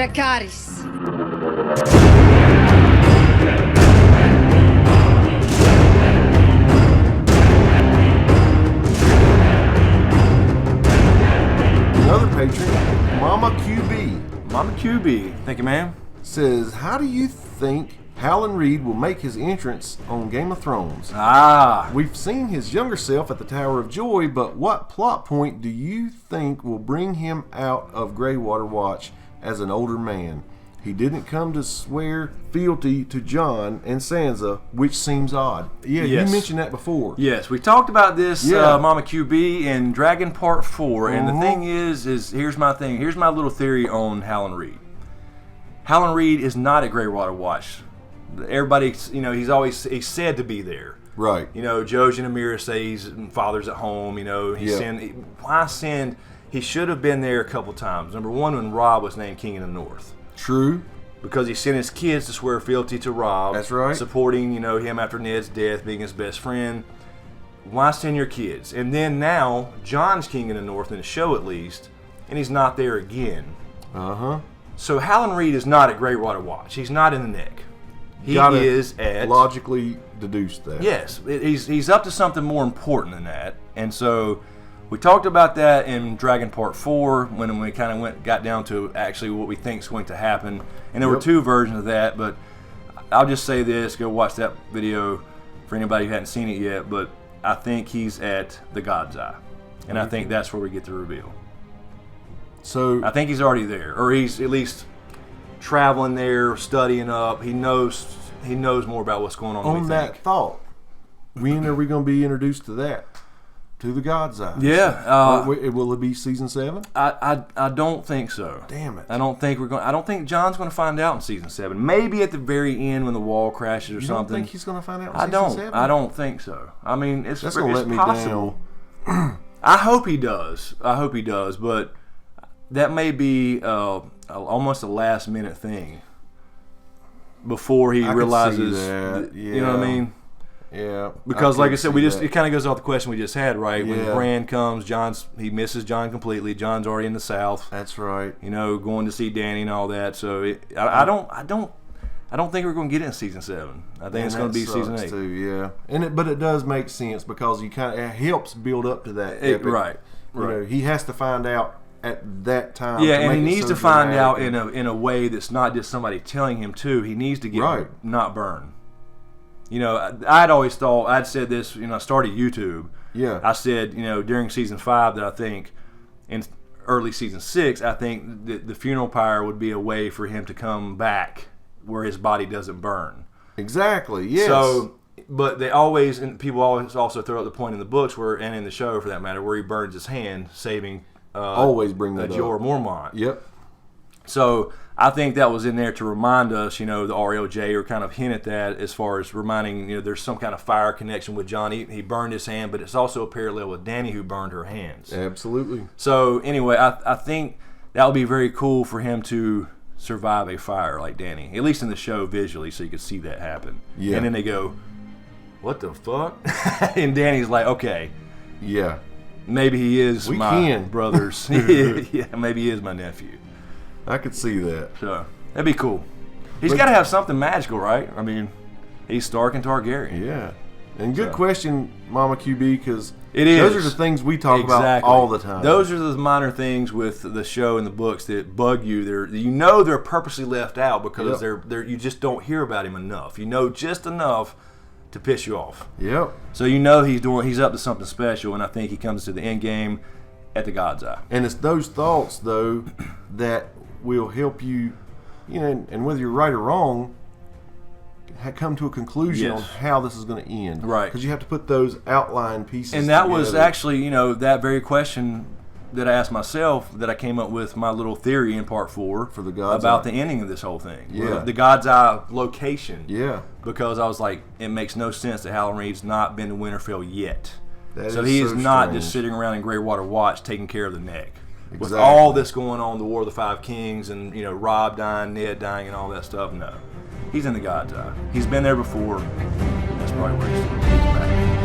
Dracarys. Another patron, Mama QB. Mama QB, thank you, ma'am. Says, how do you think Howland Reed will make his entrance on Game of Thrones? We've seen his younger self at the Tower of Joy, but what plot point do you think will bring him out of Greywater Watch as an older man? He didn't come to swear fealty to Jon and Sansa, which seems odd. Yeah, Yes. You mentioned that before. Yes, we talked about this, Yeah. Mama QB, in Dragon Part 4, and the thing is here's my thing. Here's my little theory on Howland Reed. Howland Reed is not at Greywater Watch. Everybody, he's said to be there. Right. Joj and Amira say his father's at home. Why send? He should have been there a couple times. Number one, when Robb was named King of the North. True. Because he sent his kids to swear fealty to Robb. That's right. Supporting, him after Ned's death, being his best friend. Why send your kids? And then now, Jon's King of the North, in the show at least, and he's not there again. Uh-huh. So Howland Reed is not at Greywater Watch. He's not in the neck. He is at... logically deduce that. Yes. He's up to something more important than that. And so... we talked about that in Dragon Part 4 when we kind of got down to actually what we think is going to happen. And there were two versions of that, but I'll just say this. Go watch that video for anybody who hadn't seen it yet. But I think he's at the God's Eye. And I think that's where we get the reveal. So I think he's already there. Or he's at least traveling there, studying up. He knows more about what's going on than we that think. thought, when are we going to be introduced to that? To the God's Eye. Yeah. Will it be season 7? I don't think so. Damn it. I don't think Jon's going to find out in season 7. Maybe at the very end when the wall crashes or something. You don't think he's going to find out in season 7? I don't think so. I mean, it's possible. I hope he does. But that may be almost a last minute thing before he realizes. That. Yeah. You know what I mean? Yeah, because like I said, it kind of goes off the question we just had, right? When Bran comes, he misses Jon completely. Jon's already in the South. That's right. Going to see Dany and all that. So I don't think we're going to get it in season 7. I think it's going to be season 8 too. Yeah, but it does make sense because it helps build up to that. Right. He has to find out at that time. Yeah, and he needs to find out in a way that's not just somebody telling him to. He needs to get not burned. I'd always thought, I'd said this, I started YouTube. Yeah. I said, during season 5 that I think, in early season 6, I think the funeral pyre would be a way for him to come back where his body doesn't burn. Exactly, yes. So, but people always also throw out the point in the books, and in the show for that matter, where he burns his hand, saving always bring that Jorah Mormont. Yep. So I think that was in there to remind us, the RLJ, or kind of hint at that as far as reminding, there's some kind of fire connection with Jon. He burned his hand, but it's also a parallel with Dany, who burned her hands. Absolutely. So anyway, I think that would be very cool for him to survive a fire like Dany, at least in the show visually, so you could see that happen. Yeah. And then they go, what the fuck? And Dany's like, okay. Yeah. Maybe he is my brother's. Yeah, maybe he is my nephew. I could see that. So that'd be cool. He's got to have something magical, right? I mean, he's Stark and Targaryen. Yeah. And good question, Mama QB, because those are the things we talk about all the time. Those are the minor things with the show and the books that bug you. They're purposely left out because they're you just don't hear about him enough. Just enough to piss you off. Yep. So he's up to something special, and I think he comes to the end game at the God's Eye. And it's those thoughts though that will help you, and whether you're right or wrong, come to a conclusion on how this is going to end. Right. Because you have to put those outline pieces And that together. was actually, that very question that I asked myself that I came up with my little theory in part 4 for the God's about Eye. the ending of this whole thing. Yeah. The God's Eye location. Yeah. Because I was like, it makes no sense that Howland Reed's not been to Winterfell yet. So he is not strange. just sitting around in Greywater Watch taking care of the neck. Exactly. With all this going on, the War of the Five Kings, and Robb dying, Ned dying, and all that stuff, no. He's in the God's Eye. He's been there before. That's probably where he's back.